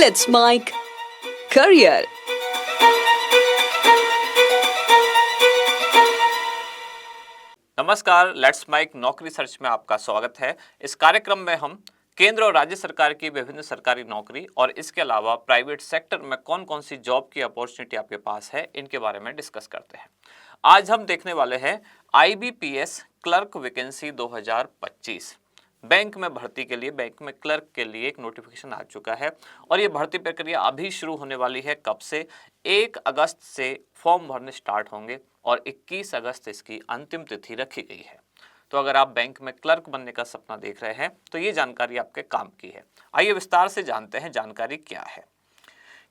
Let's Mike Career. नमस्कार, let's mic नौकरी search में आपका स्वागत है। इस कार्यक्रम में हम केंद्र और राज्य सरकार की विभिन्न सरकारी नौकरी और इसके अलावा प्राइवेट सेक्टर में कौन कौन सी जॉब की अपॉर्चुनिटी आपके पास है, इनके बारे में डिस्कस करते हैं। आज हम देखने वाले हैं IBPS क्लर्क वैकेंसी 2025। बैंक में भर्ती के लिए, बैंक में क्लर्क के लिए एक नोटिफिकेशन आ चुका है और ये भर्ती प्रक्रिया अभी शुरू होने वाली है। कब से? 1 अगस्त से फॉर्म भरने स्टार्ट होंगे और 21 अगस्त इसकी अंतिम तिथि रखी गई है। तो अगर आप बैंक में क्लर्क बनने का सपना देख रहे हैं तो ये जानकारी आपके काम की है। आइए विस्तार से जानते हैं जानकारी क्या है।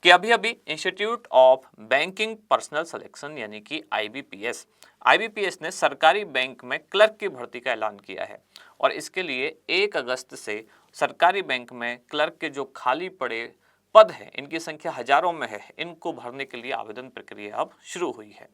कि अभी institute of banking personal selection यानी कि IBPS ने सरकारी बैंक में क्लर्क की भर्ती का ऐलान किया है और इसके लिए 1 अगस्त से सरकारी बैंक में क्लर्क के जो खाली पड़े पद हैं, इनकी संख्या हजारों में है, इनको भरने के लिए आवेदन प्रक्रिया अब शुरू हुई है।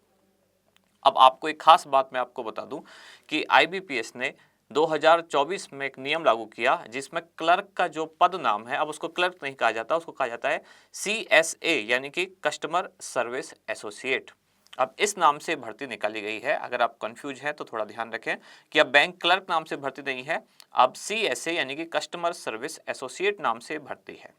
अब आपको एक खास बात मैं आपको बता दूं कि IBPS ने 2024 में एक नियम लागू किया जिसमें क्लर्क का जो पद नाम है, अब उसको क्लर्क नहीं कहा जाता, उसको कहा जाता है CSA यानी कि कस्टमर सर्विस एसोसिएट। अब इस नाम से भर्ती निकाली गई है। अगर आप कंफ्यूज हैं तो थोड़ा ध्यान रखें कि अब बैंक क्लर्क नाम से भर्ती नहीं है, अब CSA यानी कि कस्टमर सर्विस एसोसिएट नाम से भर्ती है।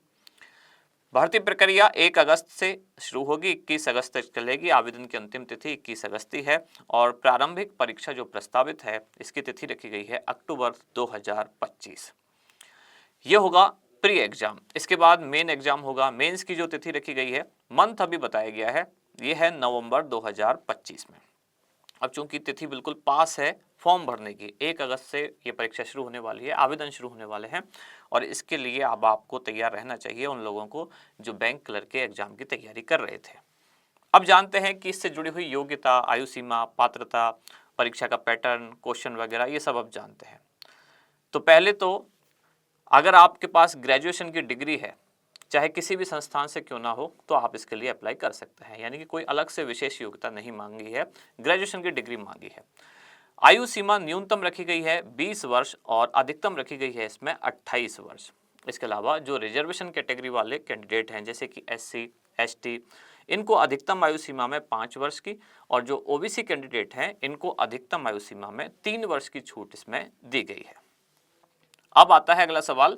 भर्ती प्रक्रिया 1 अगस्त से शुरू होगी, 21 अगस्त तक चलेगी। आवेदन की अंतिम तिथि 21 अगस्त है और प्रारंभिक परीक्षा जो प्रस्तावित है, इसकी तिथि रखी गई है अक्टूबर 2025। ये होगा प्री एग्जाम। इसके बाद मेन एग्जाम होगा। मेंस की जो तिथि रखी गई है, मंथ अभी बताया गया है, ये है नवंबर 2025 में। अब चूंकि तिथि बिल्कुल पास है फॉर्म भरने की, 1 अगस्त से ये परीक्षा शुरू होने वाली है, आवेदन शुरू होने वाले हैं और इसके लिए अब आपको तैयार रहना चाहिए उन लोगों को जो बैंक क्लर्क के एग्जाम की तैयारी कर रहे थे। अब जानते हैं कि इससे जुड़ी हुई योग्यता, आयु सीमा, पात्रता, परीक्षा का पैटर्न, क्वेश्चन वगैरह, ये सब अब जानते हैं। तो पहले तो अगर आपके पास ग्रेजुएशन की डिग्री है, चाहे किसी भी संस्थान से क्यों ना हो, तो आप इसके लिए अप्लाई कर सकते हैं। यानी कि कोई अलग से विशेष योग्यता नहीं मांगी है, ग्रेजुएशन की डिग्री मांगी है। आयु सीमा न्यूनतम रखी गई है 20 वर्ष और अधिकतम रखी गई है इसमें 28 वर्ष। इसके अलावा जो रिजर्वेशन कैटेगरी वाले कैंडिडेट हैं जैसे कि SC, ST, इनको अधिकतम आयु सीमा में 5 वर्ष की और जो OBC कैंडिडेट हैं इनको अधिकतम आयु सीमा में 3 वर्ष की छूट इसमें दी गई है। अब आता है अगला सवाल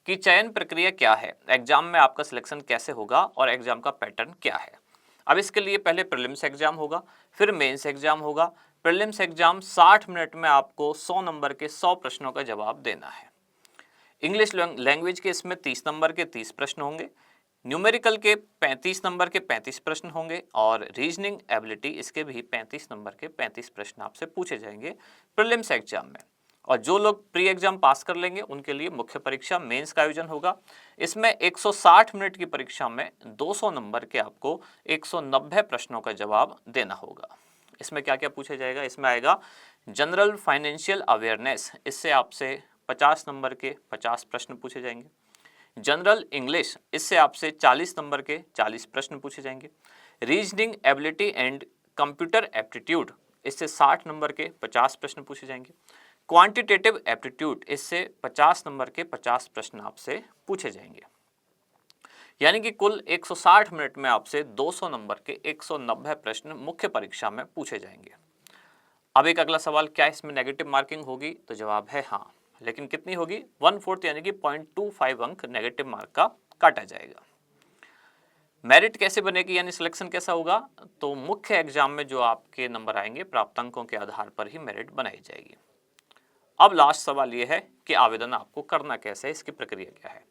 कि चयन प्रक्रिया क्या है, एग्जाम में आपका सिलेक्शन कैसे होगा और एग्जाम का पैटर्न क्या है। अब इसके लिए पहले प्रीलिम्स एग्जाम होगा, फिर मेंस एग्जाम होगा। प्रीलिम्स एग्जाम 60 मिनट में आपको 100 नंबर के 100 प्रश्नों का जवाब देना है। इंग्लिश लैंग्वेज के इसमें 30 नंबर के 30 प्रश्न होंगे, न्यूमेरिकल के 35 नंबर के 35 प्रश्न होंगे और रीजनिंग एबिलिटी इसके भी 35 नंबर के 35 प्रश्न आपसे पूछे जाएंगे प्रीलिम्स एग्जाम में। और जो लोग प्री एग्जाम पास कर लेंगे उनके लिए मुख्य परीक्षा मेंस का आयोजन होगा। इसमें 160 मिनट की परीक्षा में 200 नंबर के आपको 190 प्रश्नों का जवाब देना होगा। इसमें क्या क्या पूछा जाएगा? इसमें आएगा जनरल फाइनेंशियल अवेयरनेस, इससे आपसे 50 नंबर के 50 प्रश्न पूछे जाएंगे। जनरल इंग्लिश, इससे आपसे 40 नंबर के 40 प्रश्न पूछे जाएंगे। Reasoning ability and computer aptitude, इससे 60 नंबर के 50 प्रश्न पूछे जाएंगे। क्वांटिटेटिव एप्टीट्यूड, इससे 50 नंबर के 50 प्रश्न आपसे पूछे जाएंगे। यानी कि कुल 160 मिनट में आपसे 200 नंबर के 190 प्रश्न मुख्य परीक्षा में पूछे जाएंगे। अब एक अगला सवाल, क्या इसमें नेगेटिव मार्किंग होगी? तो जवाब है हाँ, लेकिन कितनी होगी? 1/4 यानी कि 0.25 अंक नेगेटिव मार्क का काटा जाएगा। मेरिट कैसे बनेगी यानी सिलेक्शन कैसा होगा? तो मुख्य एग्जाम में जो आपके नंबर आएंगे प्राप्त अंकों के आधार पर ही मेरिट बनाई जाएगी। अब लास्ट सवाल ये है कि आवेदन आपको करना कैसे है, इसकी प्रक्रिया क्या है।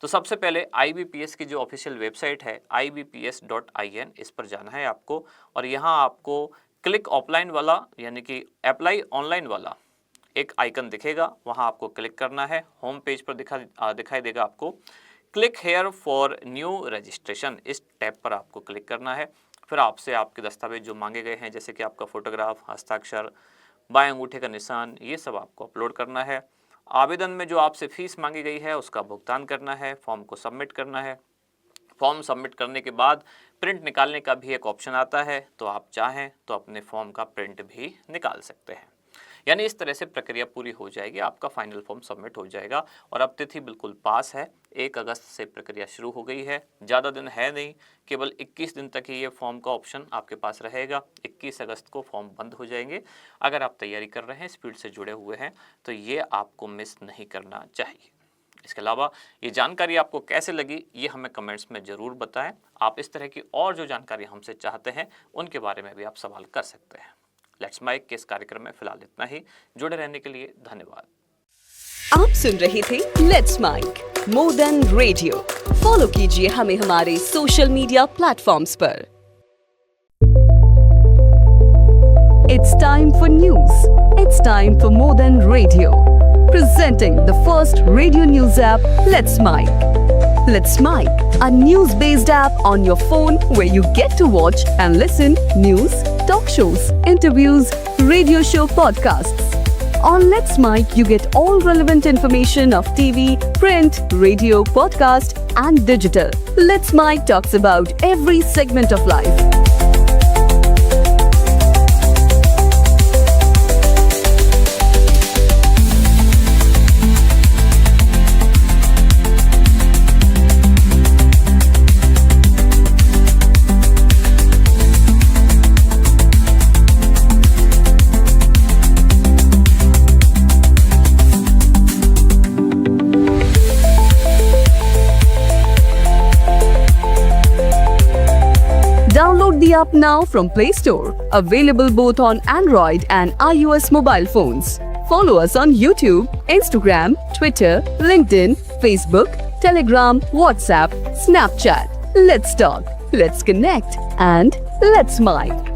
तो सबसे पहले IBPS की जो ऑफिशियल वेबसाइट है ibps.in, इस पर जाना है आपको और यहाँ आपको क्लिक ऑफलाइन वाला यानी कि अप्लाई ऑनलाइन वाला एक आइकन दिखेगा, वहाँ आपको क्लिक करना है। होम पेज पर दिखाई देगा आपको click here for new registration, इस टैब पर आपको क्लिक करना है। फिर आपसे आपके दस्तावेज जो मांगे गए हैं जैसे कि आपका फोटोग्राफ, हस्ताक्षर, बाएं अंगूठे का निशान, ये सब आपको अपलोड करना है। आवेदन में जो आपसे फीस मांगी गई है उसका भुगतान करना है, फॉर्म को सबमिट करना है। फॉर्म सबमिट करने के बाद प्रिंट निकालने का भी एक ऑप्शन आता है, तो आप चाहें तो अपने फॉर्म का प्रिंट भी निकाल सकते हैं। यानी इस तरह से प्रक्रिया पूरी हो जाएगी, आपका फाइनल फॉर्म सबमिट हो जाएगा और अब तिथि बिल्कुल पास है। 1 अगस्त से प्रक्रिया शुरू हो गई है, ज़्यादा दिन है नहीं, केवल 21 दिन तक ही ये फॉर्म का ऑप्शन आपके पास रहेगा। 21 अगस्त को फॉर्म बंद हो जाएंगे। अगर आप तैयारी कर रहे हैं, इस फील्ड से जुड़े हुए हैं, तो ये आपको मिस नहीं करना चाहिए। इसके अलावा ये जानकारी आपको कैसे लगी, ये हमें कमेंट्स में ज़रूर बताएं। आप इस तरह की और जो जानकारी हमसे चाहते हैं, उनके बारे में भी आप सवाल कर सकते हैं। लेट्स माइक के इस कार्यक्रम में फिलहाल इतना ही। जुड़े रहने के लिए धन्यवाद। आप सुन रहे थे let's mic more than radio. Follow कीजिए हमें हमारे सोशल मीडिया प्लेटफॉर्म्स पर। It's time for news. It's time for more than radio. Presenting the first radio news app, Let's Mic. Let's Mic, a news-based app on your phone where you get to watch and listen news, talk shows, interviews, radio show podcasts. On Let's Mic, you get all relevant information of TV, print, radio, podcast, and digital. Let's Mic talks about every segment of life. Download the app now from Play Store. Available both on Android and iOS mobile phones. Follow us on YouTube, Instagram, Twitter, LinkedIn, Facebook, Telegram, WhatsApp, Snapchat. Let's talk, let's connect, and let's mic.